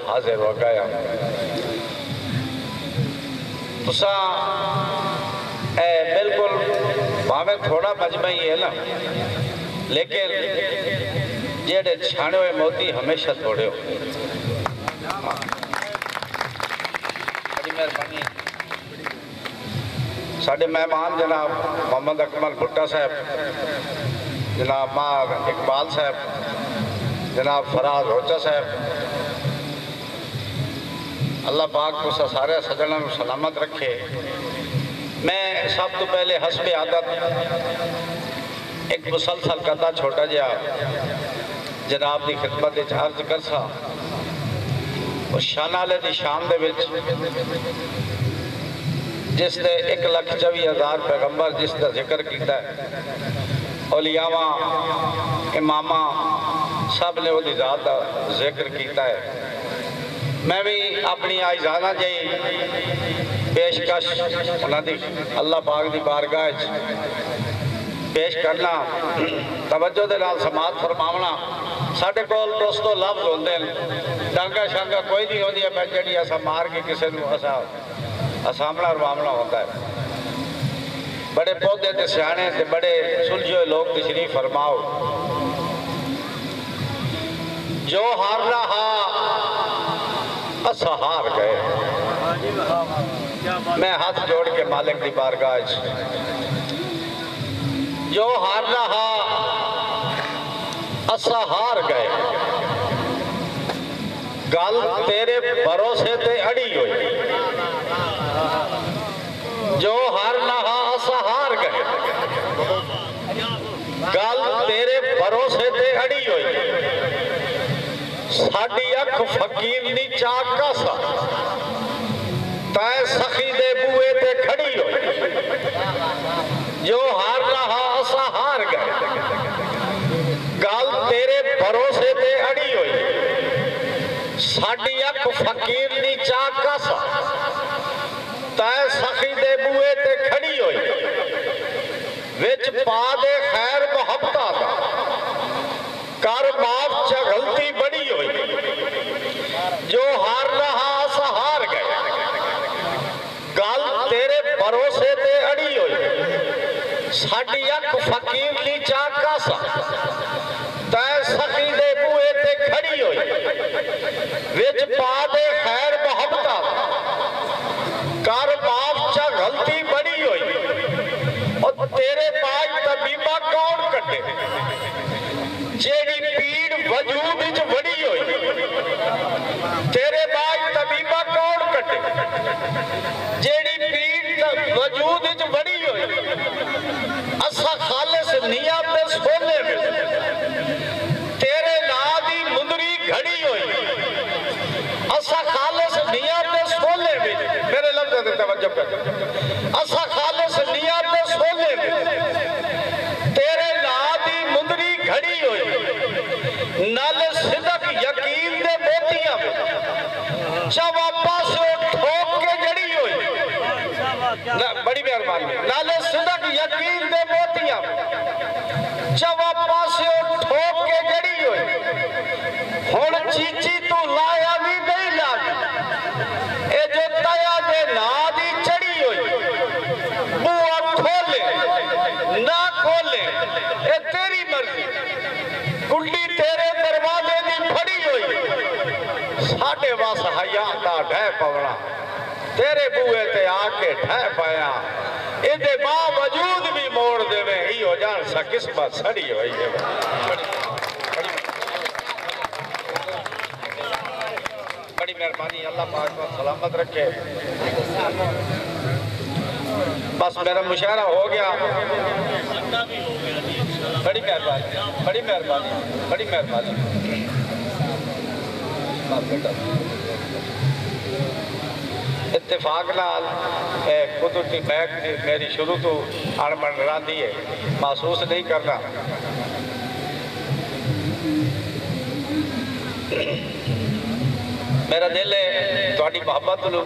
हाजिर हो गया। तुसा बिल्कुल भावे थोड़ा मजमा ही है ना, लेकिन जेड़े छाने हुए मोती हमेशा थोड़े हो। बड़ी मेहरबानी। साढ़े मेहमान जनाब मोहम्मद अकमल भुट्टा साहब, जनाब मार इकबाल साहब, जनाब फराज रोचा साहब, अल्लाह पाक को सारे सजनों को सलामत रखे। मैं सब तो पहले हस्बे आदत एक मुसलसल कदा छोटा जहा जनाब की खिदमत अर्ज कर सा। और शानाले की शाम दे विच जिसने 1,24,000 पैगंबर जिसका जिक्र किया, औलियावा इमामा सब ने उसकी जात का जिक्र किया है। मैं भी अपनी आइजाना जी पेशकश उन्होंने अल्लाह पाक की बारगाह पेश करना, तवज्जो दे नाल समात फरमावना। साढ़े कोल दोस्तों लफ्ज होंदे ने, डांगा शांगा कोई नहीं होंदी मैं जी असा मार के किसी को असामना रवामना होता है। बड़े पौधे ते सियाने ते बड़े सुलझे लोग तशरीफ फरमाओ। जो हारना हा असा हार गए। मैं हाथ जोड़ के मालिक की बारगाह जो हारना हा असा हार गए। गल तेरे भरोसे ते अड़ी हुई। जो हारना हा असा हार गए। गल तेरे भरोसे ते अड़ी हुई। साडी अख फकीर नी चाक का सा तै सखी दे बूए ते खड़ी हुई। जो हारना हा असा हार गए। गल तेरे भरोसे ते अड़ी हुई। साडी अख फकीर नी चाक का सा तै सखी दे बूए ते खड़ी हुई। विच पा दे खैर मुहब्बता दा कर माफ च गलती बड़ी हुई। जो हारना हा असा हार गए। गल तेरे भरोसे ते अड़ी हुई। साडी अख फकीर नी चाक का सा तै सखी दे बूए ते खड़ी हुई। विच पा दे खैर मुहब्बता कर माफ च गलती बड़ी हुई। और तेरे पास तबीबा कौन कटे जेड़ी पीड़ वजूद विच वड़ी हुई। तेरे पास तबीबा कौन कटे जेड़ी पीड़ वजूद विच वड़ी हुई। असा खालिस नियत दे सोने में तेरे नाम दी मुंदरी घड़ी हुई। असा खालिस नियत दे सोने में मेरे लफ्ज़ ते तवज्जो कर। असा खालिस नियत दे सोने में तेरे नाम दी मुंदरी घड़ी हुई। नल सिदक यकीन दे मोतियां चवा पासे ठोक के जड़ी हुई। बड़ी मेहरबानी। नल सिदक यकीन दे मोतियां चवा पासे ठोक के जड़ी हुई। हुण चीची तू लाया भी नहीं लागी ए जो तया दे ना दी चढ़ी हुई। बुआ खोले ना खोले ए तेरी मर्जी। कुंडी तेरे दरवाजे दी फड़ी हुई। साढ़े बस हया दा ढह पवना तेरे बूए ते आके ढह पाया। इहदे बावजूद भी मोड़ देवे ही हो जान सा किस्मत सड़ी हुई है। बड़ी मेहरबानी। अल्लाह पाक को सलामत रखे। बस मेरा मुशायरा हो गया। बड़ी मेहरबानी, बड़ी मेहरबानी, बड़ी मेहरबानी। इत्तेफाक नाल कुदरती महक मेरी शुरू तो अणबण रही है, महसूस नहीं करना। मेरा दिल है थोड़ी मोहब्बत